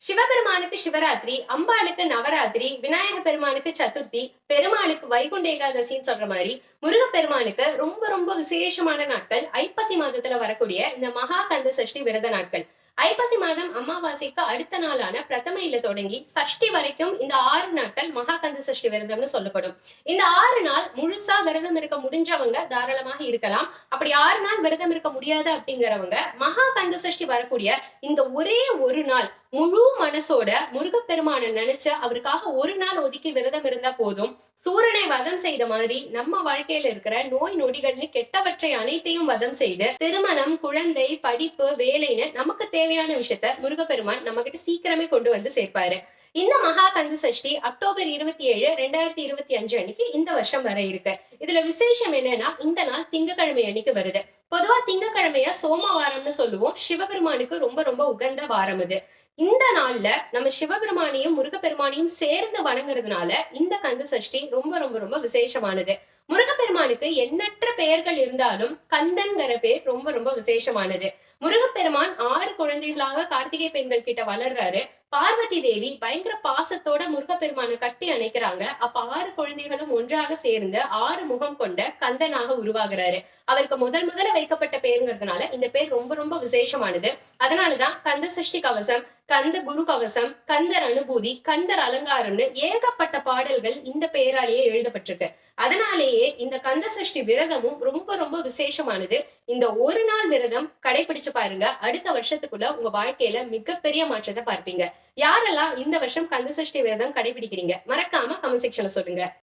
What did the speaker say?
சிவபெருமானுக்கு சிவராத்திரி, அம்பாளுக்கு நவராத்திரி, விநாயக பெருமானுக்கு சதுர்த்தி, பெருமாளுக்கு வைகுண்ட ஏகாதசின்னு சொல்ற மாதிரி முருகப்பெருமானுக்கு ரொம்ப ரொம்ப விசேஷமான நாட்கள் ஐப்பசி மாதத்துல வரக்கூடிய இந்த மகா கந்த சஷ்டி விரத நாட்கள். ஐப்பசி மாதம் அமாவாசைக்கு அடுத்த நாளான பிரதமையில தொடங்கி சஷ்டி வரைக்கும் இந்த 6 நாட்கள் மகா கந்த சஷ்டி விரதம்னு சொல்லப்படும். இந்த 6 நாள் முழுசா விரதம் இருக்க முடிஞ்சவங்க தாராளமாக இருக்கலாம். அப்படி 6 நாள் விரதம் இருக்க முடியாது அப்படிங்கிறவங்க மகா கந்த சஷ்டி வரக்கூடிய இந்த ஒரே ஒரு நாள் முழு மனசோட முருகப்பெருமான நினைச்சு அவருக்காக ஒரு நாள் ஒதுக்கி விரதம் இருந்தா போதும். சூரனை வதம் செய்த மாதிரி நம்ம வாழ்க்கையில இருக்கிற நோய் நொடிகள்னு கெட்டவற்றை அனைத்தையும் வதம் செய்து திருமணம், குழந்தை, படிப்பு, வேலைன்னு நமக்கு தேவையான விஷயத்த முருகப்பெருமான் நம்ம கிட்ட சீக்கிரமே கொண்டு வந்து சேர்ப்பாரு. இந்த மகா கந்த சஷ்டி அக்டோபர் 27, 2025 அன்னைக்கு இந்த வருஷம் வர இருக்கு. இதுல விசேஷம் என்னன்னா இந்த நாள் திங்கட்கிழமை அன்னைக்கு வருது. பொதுவா திங்கட்கிழமைய சோமவாரம்னு சொல்லுவோம். சிவபெருமானுக்கு ரொம்ப ரொம்ப உகந்த வாரம் இது. இந்த நாள்ல நம்ம சிவபெருமானையும் முருகப்பெருமானையும் சேர்ந்து வணங்குறதுனால இந்த கந்த சஷ்டி ரொம்ப ரொம்ப ரொம்ப விசேஷமானது. முருகப்பெருமானுக்கு எண்ணற்ற பெயர்கள் இருந்தாலும் கந்தன்கிற பேர் ரொம்ப ரொம்ப விசேஷமானது. முருகப்பெருமான் 6 குழந்தைகளாக கார்த்திகை பெண்கள் கிட்ட வளர்றாரு. பார்வதி தேவி பயங்கர பாசத்தோட முருகப்பெருமானை கட்டி அணைக்கிறாங்க. அப்ப 6 குழந்தைகளும் ஒன்றாக சேர்ந்து 6 முகம் கொண்ட கந்தனாக உருவாகிறாரு. அவருக்கு முதல்ல வைக்கப்பட்ட பேருங்கிறதுனால இந்த பேர் ரொம்ப ரொம்ப விசேஷமானது. அதனாலதான் கந்த சஷ்டி கவசம், கந்த குரு கவசம், கந்தர் அனுபூதி, கந்தர் அலங்காரம்னு ஏகப்பட்ட பாடல்கள் இந்த பெயராலேயே எழுதப்பட்டிருக்கு. அதனாலேயே இந்த கந்த சஷ்டி விரதமும் ரொம்ப ரொம்ப விசேஷமானது. இந்த ஒரு நாள் விரதம் கடைபிடிச்சு பாருங்க. அடுத்த வருஷத்துக்குள்ள உங்க வாழ்க்கையில மிகப்பெரிய மாற்றத்தை பார்ப்பீங்க. யாரெல்லாம் இந்த வருஷம் கந்த சஷ்டி விரதம் கடைபிடிக்கிறீங்க? மறக்காம கமெண்ட் செக்ஷன்ல சொல்லுங்க.